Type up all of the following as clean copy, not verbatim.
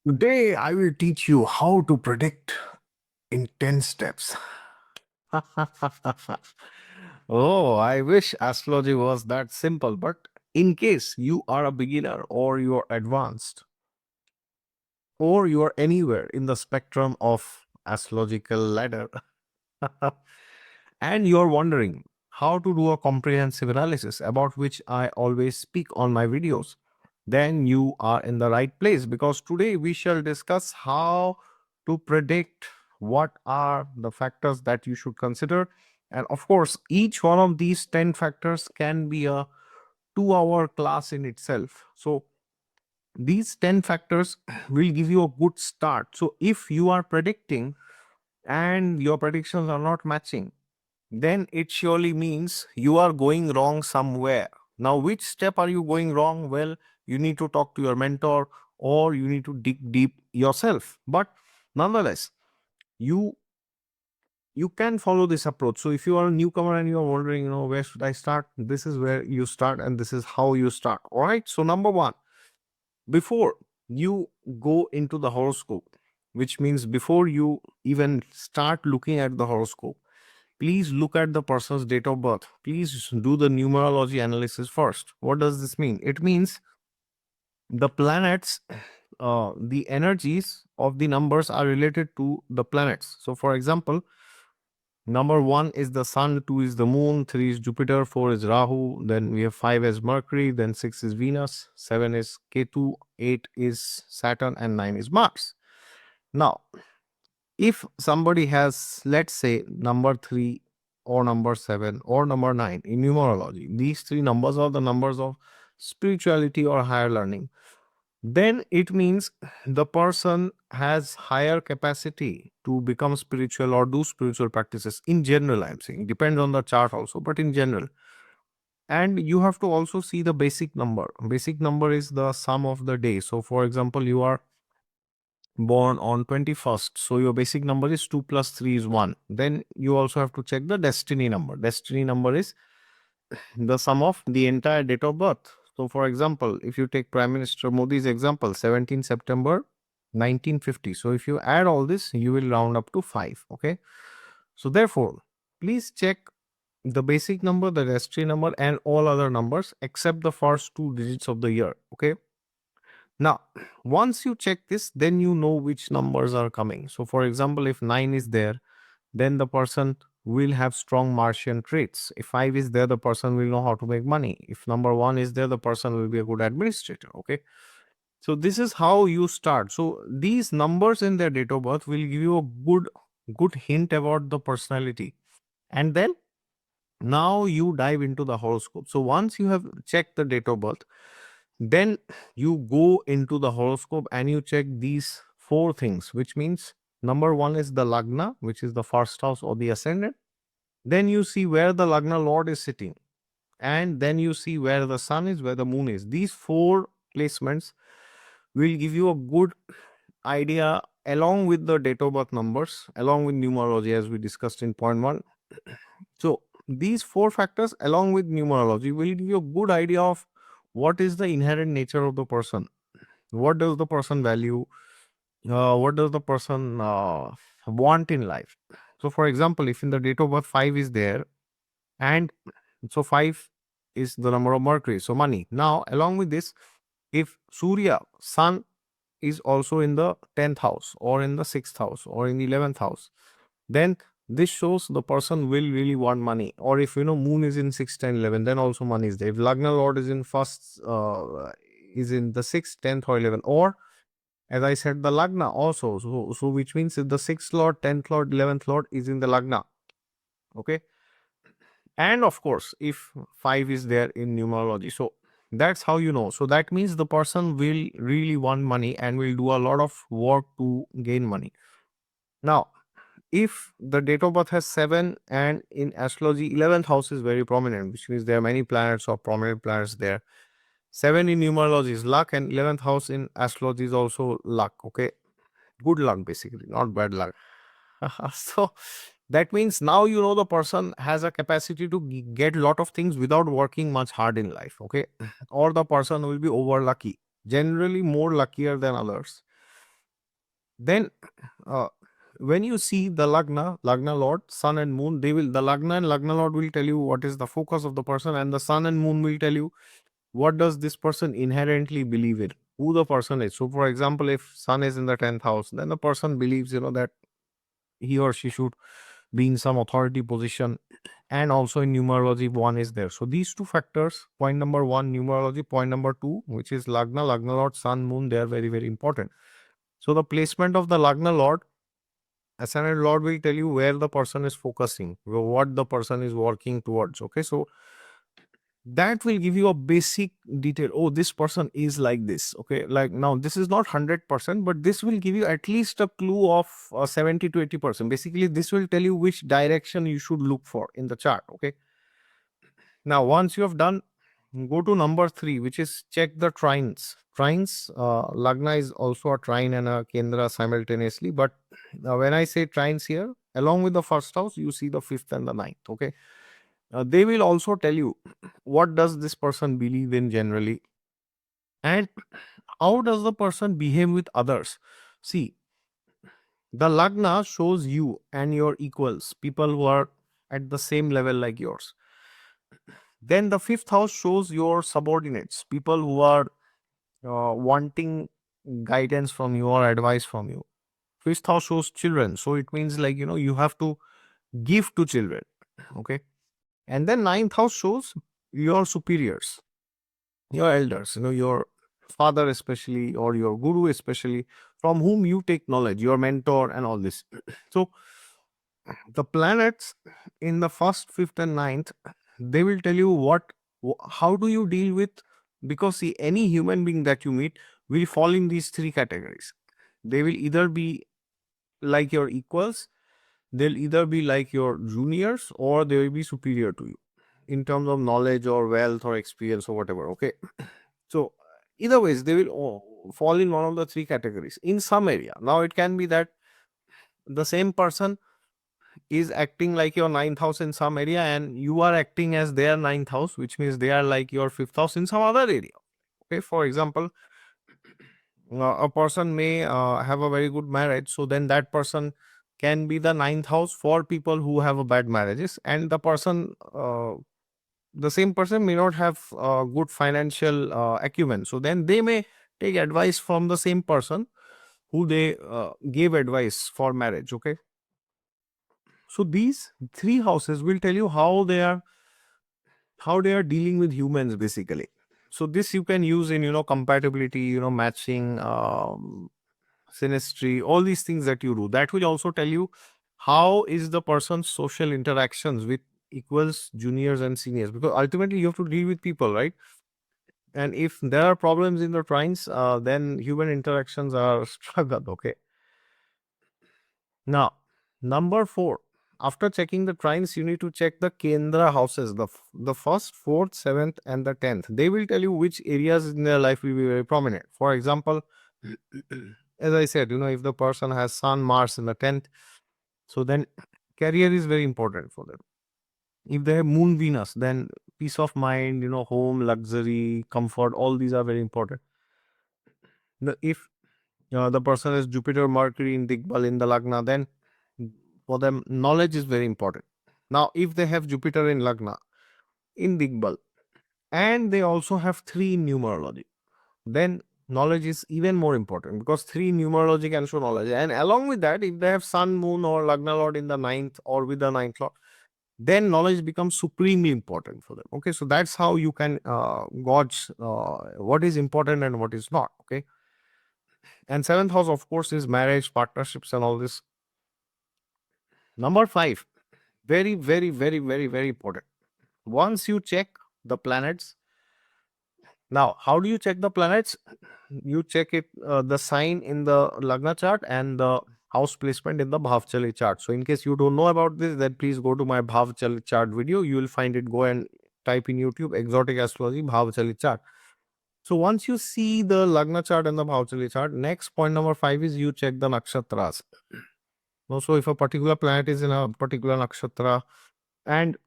Today, I will teach you how to predict in 10 steps. Oh, I wish astrology was that simple, but in case you are a beginner or you are advanced or you are anywhere in the spectrum of astrological ladder and you're wondering how to do a comprehensive analysis about which I always speak on my videos, then you are in the right place because today we shall discuss how to predict what are the factors that you should consider. And of course, each one of these 10 factors can be a 2-hour class in itself. So, these 10 factors will give you a good start. So, if you are predicting and your predictions are not matching, then it surely means you are going wrong somewhere. Now, which step are you going wrong? Well, you need to talk to your mentor or you need to dig deep yourself. But nonetheless, you you can follow this approach. So if you are a newcomer and you are wondering, where should I start? This is where you start and this is how you start. All right. So number one, before you go into the horoscope, which means before you even start looking at the horoscope, please look at the person's date of birth. Please do the numerology analysis first. What does this mean? It means the planets, the energies of the numbers are related to the planets. So, for example, number one is the sun, two is the moon, three is Jupiter, four is Rahu, then we have five as Mercury, then six is Venus, seven is Ketu, eight is Saturn, and nine is Mars. Now, if somebody has, let's say, number 3 or number 7 or number 9 in numerology, these three numbers are the numbers of spirituality or higher learning, then it means the person has higher capacity to become spiritual or do spiritual practices. In general, I'm saying, depends on the chart also, but in general. And you have to also see the basic number. Basic number is the sum of the day. So, for example, you are born on 21st, so your basic number is 2 plus 3 is 1. Then you also have to check the destiny number. Destiny number is the sum of the entire date of birth. So for example, if you take Prime Minister Modi's example, 17 September 1950, so if you add all this, you will round up to 5. Okay, so therefore please check the basic number, the destiny number, and all other numbers except the first two digits of the year. Okay, now, once you check this, then you know which numbers are coming. So, for example, if 9 is there, then the person will have strong Martian traits. If 5 is there, the person will know how to make money. If number 1 is there, the person will be a good administrator. Okay. So, this is how you start. So, these numbers in their date of birth will give you a good hint about the personality. And then now you dive into the horoscope. So, once you have checked the date of birth, then you go into the horoscope and you check these four things, which means number one is the Lagna, which is the first house or the ascendant. Then you see where the Lagna Lord is sitting. And then you see where the sun is, where the moon is. These four placements will give you a good idea along with the date of birth numbers, along with numerology, as we discussed in point one. So, these four factors, along with numerology, will give you a good idea of what is the inherent nature of the person. What does the person value? What does the person want in life? So, for example, if in the date of birth 5 is there, and so 5 is the number of Mercury, so money. Now, along with this, if Surya, Sun, is also in the 10th house or in the 6th house or in the 11th house, then this shows the person will really want money. Or if moon is in 6, 10, 11, then also money is there. If Lagna Lord is in first, is in the 6th, 10th, or 11th, or as I said, the Lagna also. So which means if the 6th Lord, 10th Lord, 11th Lord is in the Lagna. Okay. And of course, if 5 is there in numerology. So that's how you know. So that means the person will really want money and will do a lot of work to gain money. Now, if the date of birth has 7 and in astrology 11th house is very prominent, which means there are many planets or prominent planets there. 7 in numerology is luck and 11th house in astrology is also luck. Okay, good luck basically, not bad luck. So that means now you know the person has a capacity to get a lot of things without working much hard in life. Okay, or the person will be over lucky, generally more luckier than others. Then uh, when you see the Lagna Lord, Sun and Moon, they will, the Lagna and Lagna Lord will tell you what is the focus of the person, and the Sun and Moon will tell you what does this person inherently believe in, who the person is. So, for example, if Sun is in the 10th house, then the person believes, that he or she should be in some authority position. And also in numerology, one is there. So, these two factors, point number one, numerology, point number two, which is Lagna Lord, Sun, Moon, they are very, very important. So, the placement of the Lagna Lord, Ascendant Lord will tell you where the person is focusing, what the person is working towards. Okay, so that will give you a basic detail. Oh, this person is like this. Okay, like now this is not 100%, but this will give you at least a clue of 70 to 80%. Basically, this will tell you which direction you should look for in the chart. Okay, now once you have done, go to number three, which is check the trines. Trines, Lagna is also a trine and a kendra simultaneously. But when I say trines here, along with the first house, you see the fifth and the ninth. Okay, they will also tell you what does this person believe in generally, and how does the person behave with others. See, the Lagna shows you and your equals, people who are at the same level like yours. Then the fifth house shows your subordinates, people who are wanting guidance from you or advice from you. Fifth house shows children, so it means like you have to give to children. Okay, and then ninth house shows your superiors, your elders, your father especially, or your guru especially, from whom you take knowledge, your mentor and all this. So the planets in the first, fifth and ninth, they will tell you how do you deal with, because see, any human being that you meet will fall in these three categories. They will either be like your equals, they'll either be like your juniors, or they will be superior to you in terms of knowledge or wealth or experience or whatever. Okay, so either ways, they will fall in one of the three categories in some area. Now it can be that the same person is acting like your ninth house in some area, and you are acting as their ninth house, which means they are like your fifth house in some other area. Okay, for example, a person may have a very good marriage, so then that person can be the ninth house for people who have a bad marriages, and the same person may not have good financial acumen, so then they may take advice from the same person who they gave advice for marriage. Okay, so these three houses will tell you how they are dealing with humans basically. So this you can use in compatibility, matching, synastry, all these things that you do. That will also tell you how is the person's social interactions with equals, juniors and seniors, because ultimately you have to deal with people, right? And if there are problems in the trines, then human interactions are struggled. Okay, now number four, after checking the trines, you need to check the kendra houses, the first, fourth, seventh and the 10th. They will tell you which areas in their life will be very prominent. For example, as I said, if the person has Sun, Mars in the 10th, so then career is very important for them. If they have Moon, Venus, then peace of mind, home, luxury, comfort, all these are very important. If the person has Jupiter, Mercury in Digbal in the Lagna, then for them knowledge is very important. Now, if they have Jupiter in Lagna in Digbal and they also have 3 in numerology, then knowledge is even more important, because 3 in numerology can show knowledge. And along with that, if they have Sun, Moon or Lagna Lord in the ninth or with the ninth Lord, then knowledge becomes supremely important for them. Okay, so that's how you can gauge what is important and what is not. Okay, and seventh house, of course, is marriage, partnerships, and all this. Number five, very, very, very, very, very important. Once you check the planets, now how do you check the planets? You check it, the sign in the Lagna chart and the house placement in the Bhavchali chart. So in case you don't know about this, then please go to my Bhavchali chart video. You will find it. Go and type in YouTube exotic astrology Bhavchali chart. So once you see the Lagna chart and the Bhavchali chart, next point number 5 is you check the nakshatras. So if a particular planet is in a particular nakshatra, and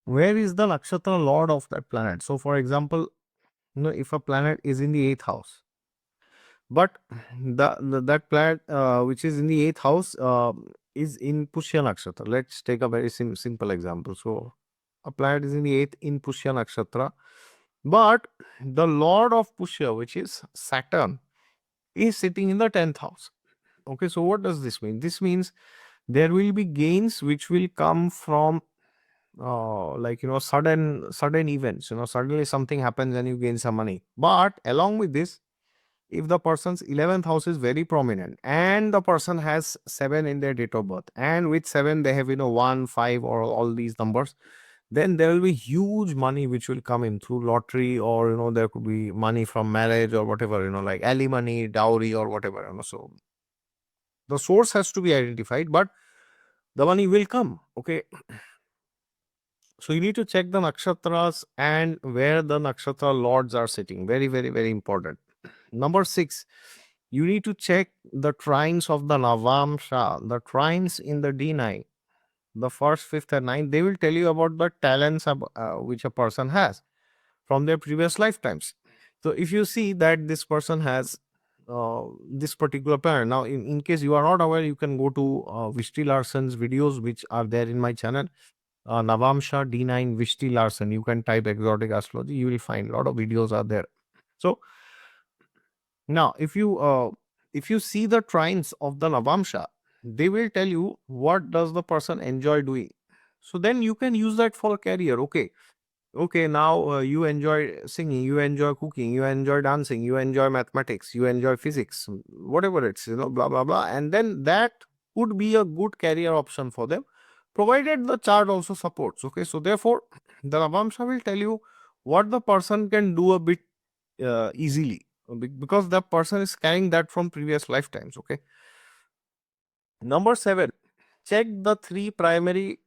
where is the nakshatra lord of that planet? So for example, if a planet is in the 8th house, But that planet which is in the eighth house is in Pushya Nakshatra. Let's take a very simple example. So a planet is in the eighth in Pushya Nakshatra, but the Lord of Pushya, which is Saturn, is sitting in the 10th house. Okay, so what does this mean? This means there will be gains which will come from like sudden events. Suddenly something happens and you gain some money. But along with this, if the person's 11th house is very prominent and the person has 7 in their date of birth, and with 7 they have 1, 5, or all these numbers, then there will be huge money which will come in through lottery, or there could be money from marriage or whatever, like alimony, dowry, or whatever. So the source has to be identified, but the money will come. Okay, so you need to check the nakshatras and where the nakshatra lords are sitting. Very, very, very important. Number 6, you need to check the trines of the Navamsha, the trines in the D9, the first, fifth, and ninth. They will tell you about the talents which a person has from their previous lifetimes. So if you see that this person has this particular planet, now in case you are not aware, you can go to Vishti Larson's videos, which are there in my channel. Navamsha D9 Vishti Larson. You can type exotic astrology. You will find a lot of videos are there. So now, if you see the trines of the Navamsha, they will tell you what does the person enjoy doing. So then you can use that for career. Okay. Now you enjoy singing, you enjoy cooking, you enjoy dancing, you enjoy mathematics, you enjoy physics, whatever it's blah blah blah, and then that would be a good career option for them, provided the chart also supports. Okay, so therefore, the Navamsha will tell you what the person can do a bit easily, because the person is carrying that from previous lifetimes. Okay. Number 7, check the 3 primary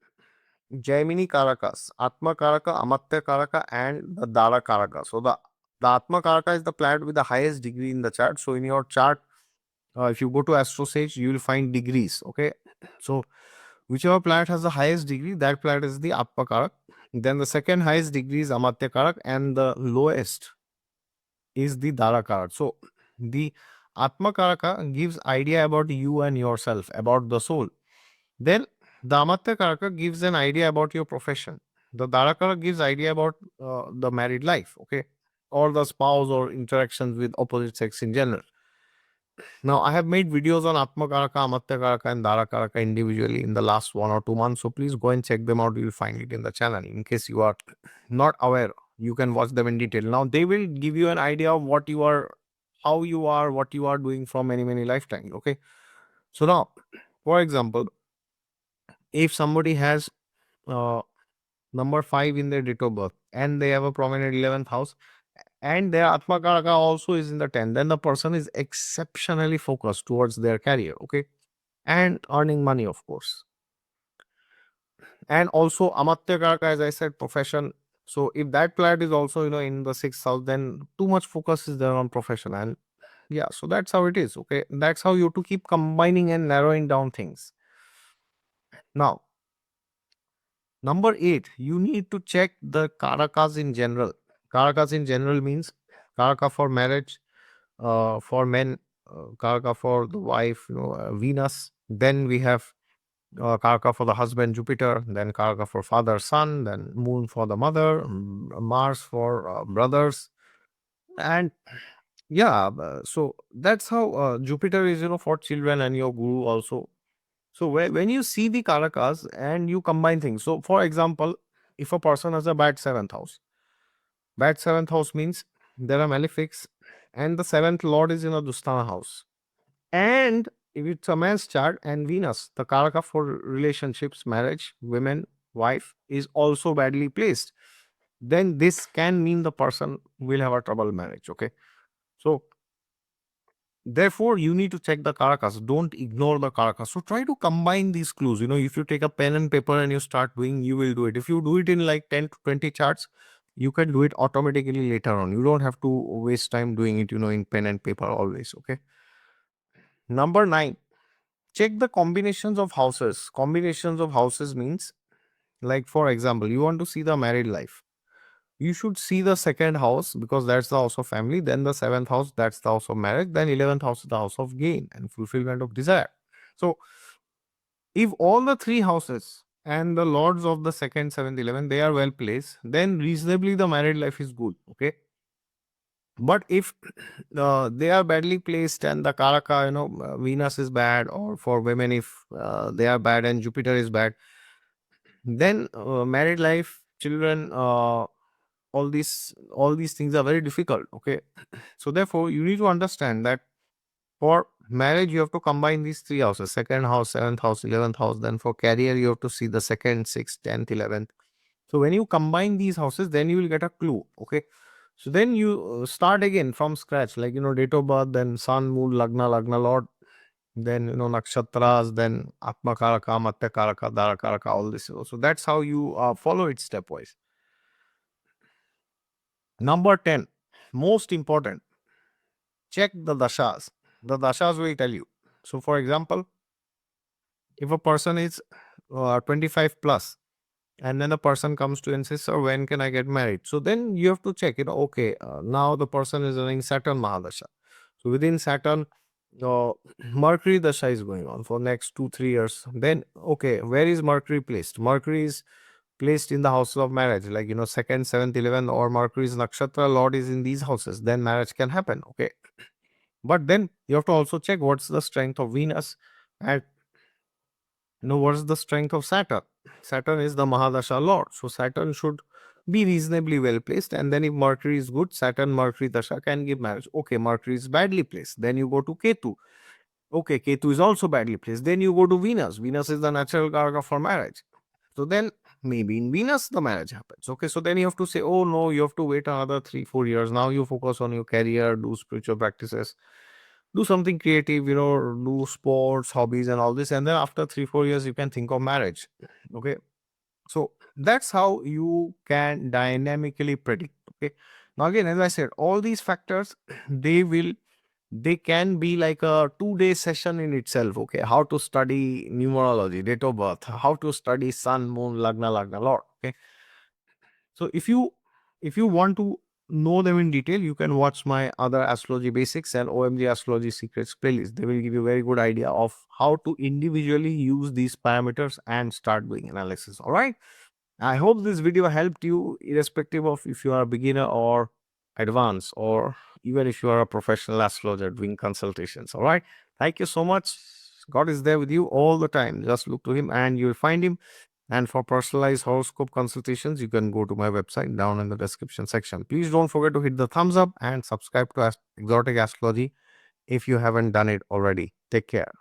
Jaimini karakas: Atma karaka, Amatya karaka, and the Dara karaka. So the Atma karaka is the planet with the highest degree in the chart. So in your chart, if you go to AstroSage, you will find degrees. Okay, so whichever planet has the highest degree, that planet is the Atma karak. Then the second highest degree is Amatya karak, and the lowest is the Dara karak. So the Atma karaka gives idea about you and yourself, about the soul. Then the Amatya karaka gives an idea about your profession. The Dara karaka gives idea about the married life, okay, or the spouse, or interactions with opposite sex in general. Now, I have made videos on Atma karaka, Amatya karaka, and Dara karaka individually in the last 1 or 2 months. So please go and check them out. You will find it in the channel. In case you are not aware, you can watch them in detail. Now, they will give you an idea of what you are, how you are, what you are doing from many, many lifetimes. Okay. So now, for example, if somebody has uh, number 5 in their date of birth and they have a prominent 11th house, and their Atma Karaka also is in the 10th, then the person is exceptionally focused towards their career. Okay. And earning money, of course. And also Amatya Karaka, as I said, profession. So if that planet is also, in the 6th house, then too much focus is there on profession. And yeah, so that's how it is. Okay. That's how you have to keep combining and narrowing down things. Now, number 8, you need to check the karakas in general. Karakas in general means karaka for marriage, for men, karaka for the wife, Venus. Then we have karaka for the husband, Jupiter. Then karaka for father, son. Then moon for the mother, Mars for brothers. And yeah, so that's how Jupiter is, for children, and your guru also. So when you see the karakas and you combine things, so for example, if a person has a bad seventh house means there are malefics, and the seventh lord is in a Dustana house. And if it's a man's chart and Venus, the karaka for relationships, marriage, women, wife, is also badly placed, then this can mean the person will have a trouble marriage. Okay. So therefore, you need to check the karakas. Don't ignore the karakas. So try to combine these clues. If you take a pen and paper and you start doing, you will do it. If you do it in like 10 to 20 charts, you can do it automatically later on. You don't have to waste time doing it, in pen and paper always. Okay. Number 9, check the combinations of houses. Combinations of houses means, like, for example, you want to see the married life. you should see the second house because that's the house of family. Then the seventh house, that's the house of marriage. Then 11th house is the house of gain and fulfillment of desire. So if all the three houses and the lords of the second, seventh, 11, they are well placed, then reasonably the married life is good. Okay. But if they are badly placed and the karaka, Venus is bad, or for women, if they are bad and Jupiter is bad, then married life, children, all these things are very difficult. Okay. So therefore, you need to understand that for marriage, you have to combine these three houses: second house, seventh house, 11th house. Then for career, you have to see the second, sixth, 10th, 11th. So when you combine these houses, then you will get a clue. Okay. So then you start again from scratch, like, date of birth, then sun, moon, lagna, lagna lord, then, nakshatras, then atma karaka, matya karaka, dara karaka, all this. So that's how you follow it stepwise. Number 10, most important, check the dashas. The dashas will tell you. So for example, if a person is 25 plus, and then the person comes to you and says, sir, when can I get married? So then you have to check, okay, now the person is running Saturn Mahadasha. So within Saturn, uh, Mercury Dasha is going on for next 2-3 years. Then, okay, where is Mercury placed? Mercury is placed in the houses of marriage, like, second, seventh, 11th, or Mercury's Nakshatra Lord is in these houses. Then marriage can happen. Okay. But then you have to also check what's the strength of Venus and what's the strength of Saturn. Saturn is the Mahadasha Lord. So Saturn should be reasonably well placed. And then if Mercury is good, Saturn, Mercury Dasha can give marriage. Okay, Mercury is badly placed. Then you go to Ketu. Okay, Ketu is also badly placed. Then you go to Venus. Venus is the natural karaka for marriage. So then maybe in Venus the marriage happens. Okay, so then you have to say, oh no, you have to wait another 3-4 years. Now you focus on your career, do spiritual practices, do something creative, do sports, hobbies, and all this. And then after 3-4 years, you can think of marriage. Okay. So that's how you can dynamically predict. Okay. Now, again, as I said, all these factors, they can be like a 2-day session in itself. Okay. How to study numerology, date of birth, how to study sun, moon, lagna, lord. Okay. So if you want to know them in detail, you can watch my other astrology basics and OMG astrology secrets playlist. They will give you a very good idea of how to individually use these parameters and start doing analysis. All right. I hope this video helped you, irrespective of if you are a beginner or advanced, or even if you are a professional astrologer doing consultations. All right. Thank you so much. God is there with you all the time. Just look to Him and you will find Him. And for personalized horoscope consultations, you can go to my website down in the description section. Please don't forget to hit the thumbs up and subscribe to Exotic Astrology if you haven't done it already. Take care.